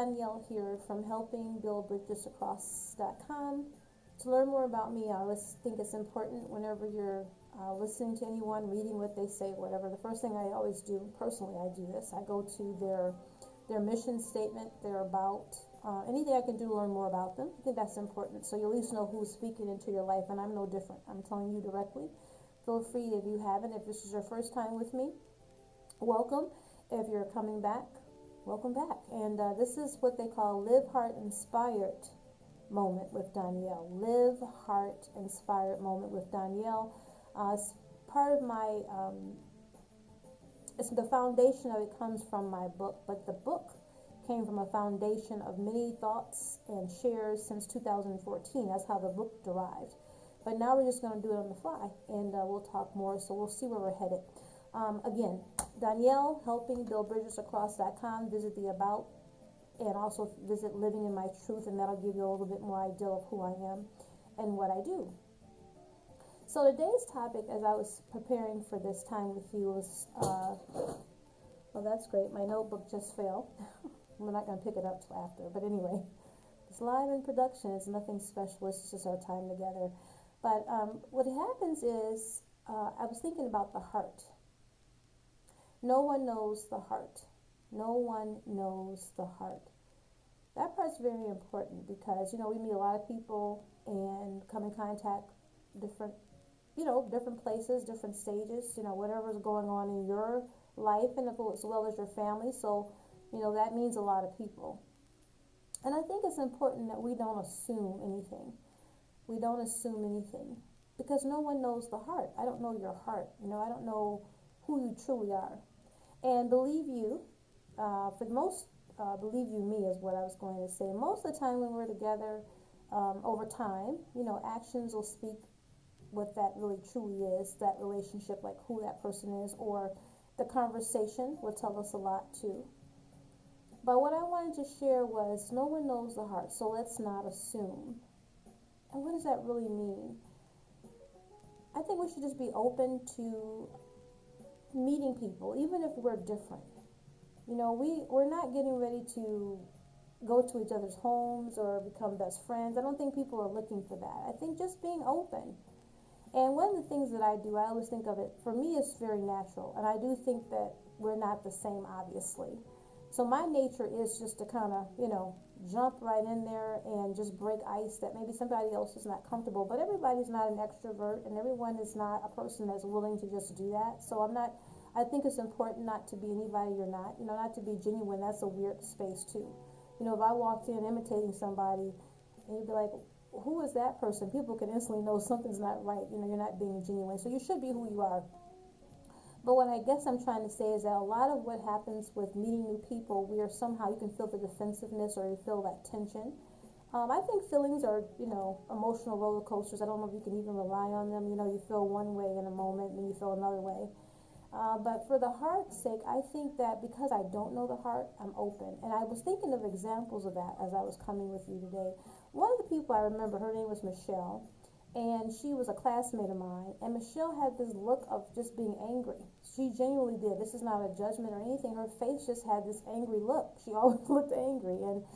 Donyale here from helpingbuildbridgesacross.com. To learn more about me, I always think it's important whenever you're listening to anyone, reading what they say, whatever. The first thing I always do, personally, I do this. I go to their mission statement, their about, anything I can do to learn more about them. I think that's important. So you at least know who's speaking into your life, and I'm no different. I'm telling you directly. Feel free if you haven't. If this is your first time with me, welcome. If you're coming back, welcome back. And this is what they call Live Heart Inspired Moment with Donyale. Live Heart Inspired Moment with Donyale. It's part of my, it's the foundation of it comes from my book, but the book came from a foundation of many thoughts and shares since 2014. That's how the book derived. But now we're just going to do it on the fly, and we'll talk more, so we'll see where we're headed. Again, Donyale, helpingbuildbridgesacross.com. Visit the about, and also visit Living in My Truth, and that'll give you a little bit more idea of who I am and what I do. So today's topic, as I was preparing for this time with you, was, well, that's great. My notebook just fell. We're not going to pick it up till after, but anyway, it's live in production. It's nothing special. It's just our time together. But what happens is, I was thinking about the heart. No one knows the heart. No one knows the heart. That part's very important because, we meet a lot of people and come in contact different places, different stages, whatever's going on in your life and as well as your family. So, that means a lot of people. And I think it's important that we don't assume anything. We don't assume anything because no one knows the heart. I don't know your heart. I don't know who you truly are. And believe you, believe you me is what I was going to say. Most of the time when we're together, over time, actions will speak what that really truly is, that relationship, like who that person is, or the conversation will tell us a lot too. But what I wanted to share was no one knows the heart, so let's not assume. And what does that really mean? I think we should just be open to meeting people, even if we're different. We're not getting ready to go to each other's homes or become best friends. I don't think people are looking for that. I think just being open. And one of the things that I do, I always think of it, for me, it's very natural. And I do think that we're not the same, obviously. So my nature is just to kind of, jump right in there and just break ice that maybe somebody else is not comfortable. But everybody's not an extrovert, and everyone is not a person that's willing to just do that. So I think it's important not to be anybody you're not, not to be genuine. That's a weird space too. If I walked in imitating somebody and you'd be like, who is that person? People can instantly know something's not right. You're not being genuine. So you should be who you are. But what I guess I'm trying to say is that a lot of what happens with meeting new people, you can feel the defensiveness or you feel that tension. I think feelings are, emotional roller coasters. I don't know if you can even rely on them. You feel one way in a moment and you feel another way. But for the heart's sake, I think that because I don't know the heart, I'm open. And I was thinking of examples of that as I was coming with you today. One of the people I remember, her name was Michelle. And she was a classmate of mine, and Michelle had this look of just being angry. She genuinely did. This is not a judgment or anything. Her face just had this angry look. She always looked angry. And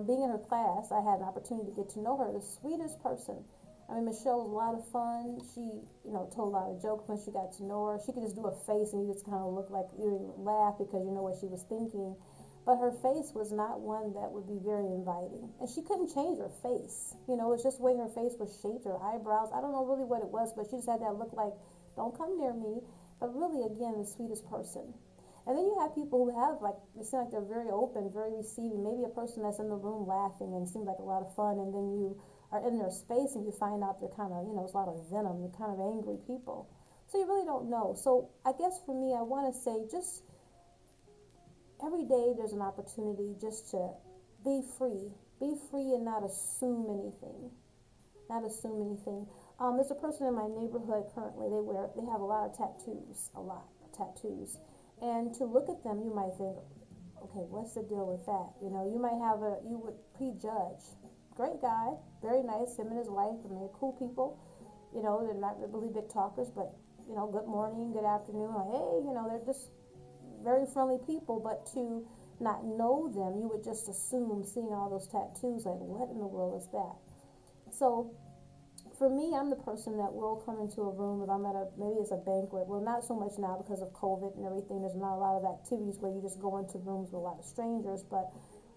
being in her class, I had an opportunity to get to know her, the sweetest person. Michelle was a lot of fun. She, told a lot of jokes when she got to know her. She could just do a face, and you just kind of look like you didn't laugh because you know what she was thinking. But her face was not one that would be very inviting. And she couldn't change her face. It's just the way her face was shaped, her eyebrows. I don't know really what it was, but she just had that look like, don't come near me. But really, again, the sweetest person. And then you have people who have, they seem like they're very open, very receiving. Maybe a person that's in the room laughing and it seems like a lot of fun. And then you are in their space and you find out they're kind of, there's a lot of venom. They're kind of angry people. So you really don't know. So I guess for me, I want to say just every day there's an opportunity just to be free. Be free and not assume anything. Not assume anything. There's a person in my neighborhood currently, they have a lot of tattoos. A lot of tattoos. And to look at them, you might think, okay, what's the deal with that? You would prejudge. Great guy, very nice, him and his wife, they're cool people. They're not really big talkers, but, good morning, good afternoon, hey, they're just very friendly people. But to not know them, you would just assume, seeing all those tattoos, like, what in the world is that? So for me, I'm the person that will come into a room if I'm at maybe it's a banquet. Well, not so much now because of COVID and everything. There's not a lot of activities where you just go into rooms with a lot of strangers. But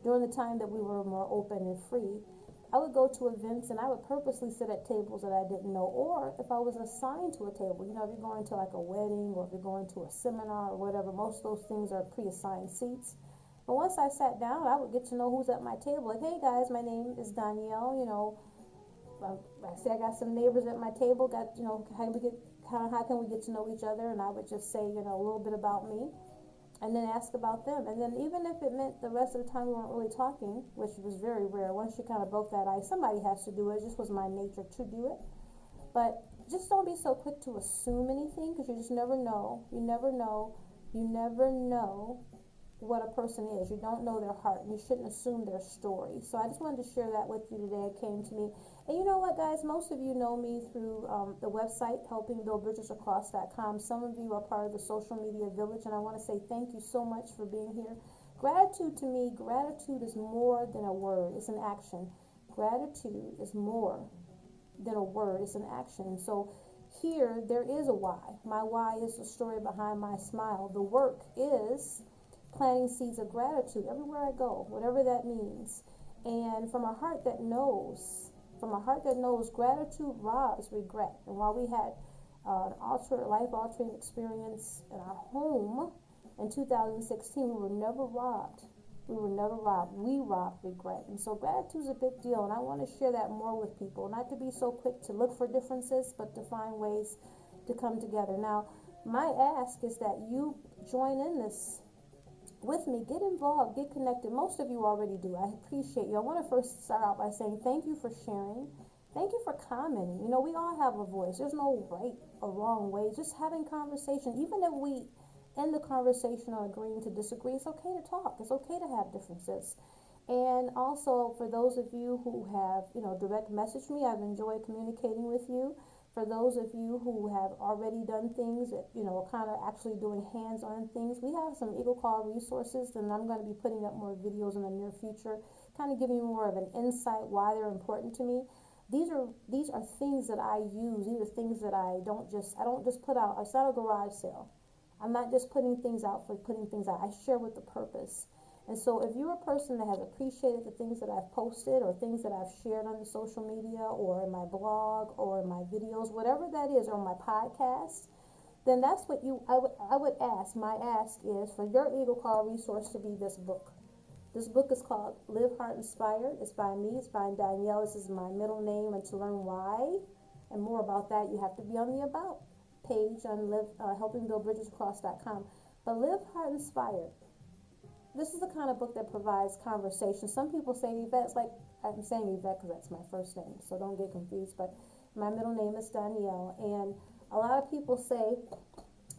during the time that we were more open and free, I would go to events and I would purposely sit at tables that I didn't know. Or if I was assigned to a table, if you're going to like a wedding or if you're going to a seminar or whatever, most of those things are pre-assigned seats. But once I sat down, I would get to know who's at my table. Like, hey guys, my name is Donyale, I say I got some neighbors at my table. How can we get to know each other? And I would just say, a little bit about me, and then ask about them. And then even if it meant the rest of the time we weren't really talking, which was very rare, once you kind of broke that ice, somebody has to do it. It just was my nature to do it. But just don't be so quick to assume anything, because you just never know. You never know. You never know what a person is. You don't know their heart, and you shouldn't assume their story. So I just wanted to share that with you today. It came to me. And you know what, guys? Most of you know me through the website, helpingbuildbridgesacross.com. Some of you are part of the social media village, and I want to say thank you so much for being here. Gratitude to me, gratitude is more than a word. It's an action. Gratitude is more than a word. It's an action. So here, there is a why. My why is the story behind my smile. The work is planting seeds of gratitude everywhere I go, whatever that means. And from a heart that knows, gratitude robs regret. And while we had an life-altering experience in our home in 2016, we were never robbed. We robbed regret. And so gratitude is a big deal, and I want to share that more with people, not to be so quick to look for differences, but to find ways to come together. Now, my ask is that you join in this with me. Get involved, get connected. Most of you already do. I appreciate you. I want to first start out by saying thank you for sharing. Thank you for commenting. We all have a voice. There's no right or wrong way. Just having conversation. Even if we end the conversation on agreeing to disagree, it's okay to talk. It's okay to have differences. And also, for those of you who have, direct messaged me, I've enjoyed communicating with you. For those of you who have already done things that, kind of actually doing hands-on things, we have some Eagle Call resources, and I'm going to be putting up more videos in the near future, kind of giving you more of an insight why they're important to me. These are things that I use. These are things that I don't just put out. It's not a garage sale. I'm not just putting things out for putting things out. I share with the purpose. And so if you're a person that has appreciated the things that I've posted or things that I've shared on the social media or in my blog or in my videos, whatever that is, or my podcast, then that's what I would ask. My ask is for your Eagle Call resource to be this book. This book is called Live Heart Inspired. It's by me. It's by Donyale. This is my middle name. And to learn why and more about that, you have to be on the About page on helpingbuildbridgesacross.com. But Live Heart Inspired. This is the kind of book that provides conversation. Some people say Yvette. It's like, I'm saying Yvette because that's my first name, so don't get confused. But my middle name is Donyale, and a lot of people say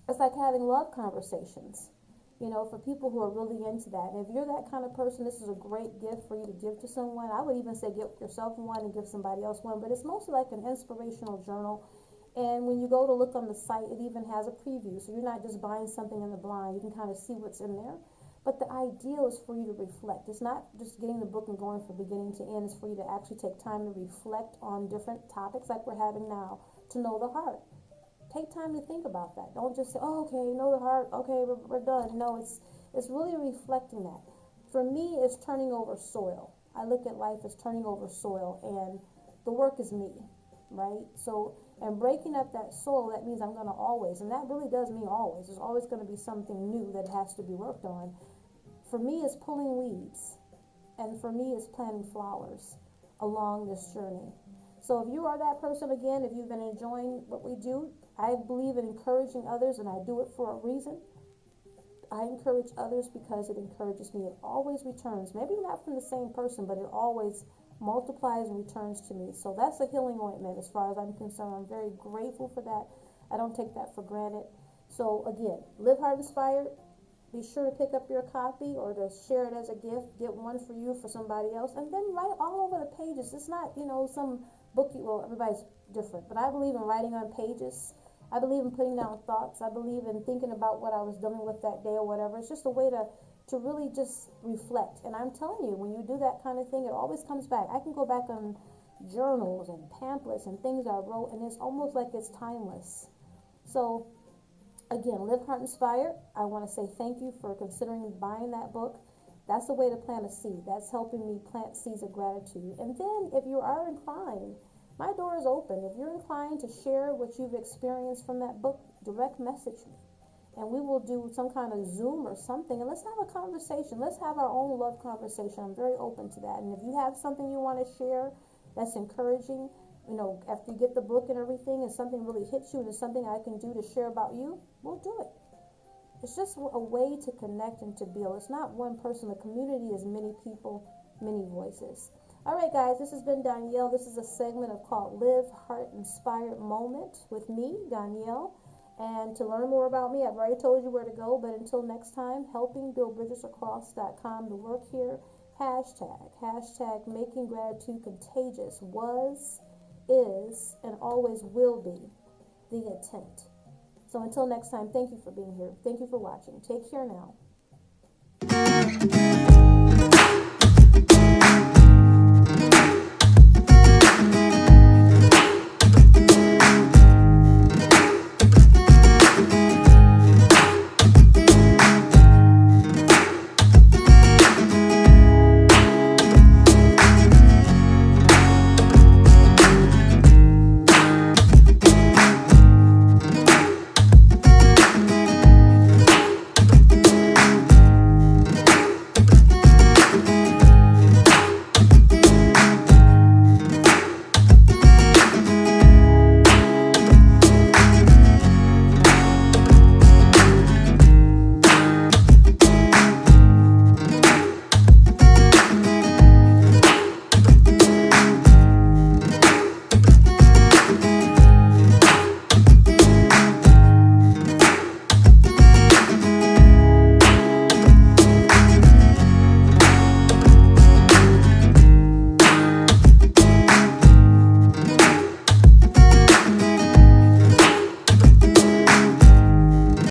it's like having love conversations, for people who are really into that. And if you're that kind of person, this is a great gift for you to give to someone. I would even say get yourself one and give somebody else one, but it's mostly like an inspirational journal. And when you go to look on the site, it even has a preview, so you're not just buying something in the blind. You can kind of see what's in there. But the ideal is for you to reflect. It's not just getting the book and going from beginning to end. It's for you to actually take time to reflect on different topics like we're having now, to know the heart. Take time to think about that. Don't just say, oh, okay, know the heart, okay, we're done. No, it's really reflecting that. For me, it's turning over soil. I look at life as turning over soil, and the work is me, right? So, and breaking up that soil, that means I'm going to always, and that really does mean always. There's always going to be something new that has to be worked on. For me, it's pulling weeds, and for me, it's planting flowers along this journey. So if you are that person, again, if you've been enjoying what we do, I believe in encouraging others, and I do it for a reason. I encourage others because it encourages me. It always returns. Maybe not from the same person, but it always multiplies and returns to me. So that's a healing ointment as far as I'm concerned. I'm very grateful for that. I don't take that for granted. So again, Live Heart Inspired. Be sure to pick up your copy or to share it as a gift. Get one for you, for somebody else, and then write all over the pages. It's not, some book, everybody's different, but I believe in writing on pages. I believe in putting down thoughts. I believe in thinking about what I was dealing with that day or whatever. It's just a way to to really just reflect. And I'm telling you, when you do that kind of thing, it always comes back. I can go back on journals and pamphlets and things I wrote, and it's almost like it's timeless. So again, Live Heart Inspired, I want to say thank you for considering buying that book. That's the way to plant a seed. That's helping me plant seeds of gratitude. And then if you are inclined, my door is open. If you're inclined to share what you've experienced from that book, direct message me. And we will do some kind of Zoom or something, and let's have a conversation. Let's have our own love conversation. I'm very open to that. And if you have something you want to share that's encouraging, you know, after you get the book and everything, and something really hits you, and there's something I can do to share about you, we'll do it. It's just a way to connect and to build. It's not one person. The community is many people, many voices. All right, guys, this has been Donyale. This is a segment of called Live Heart Inspired Moment with me, Donyale. And to learn more about me, I've already told you where to go. But until next time, helpingbuildbridgesacross.com to work here. Hashtag making gratitude contagious was, is, and always will be the intent. So until next time, thank you for being here. Thank you for watching. Take care now.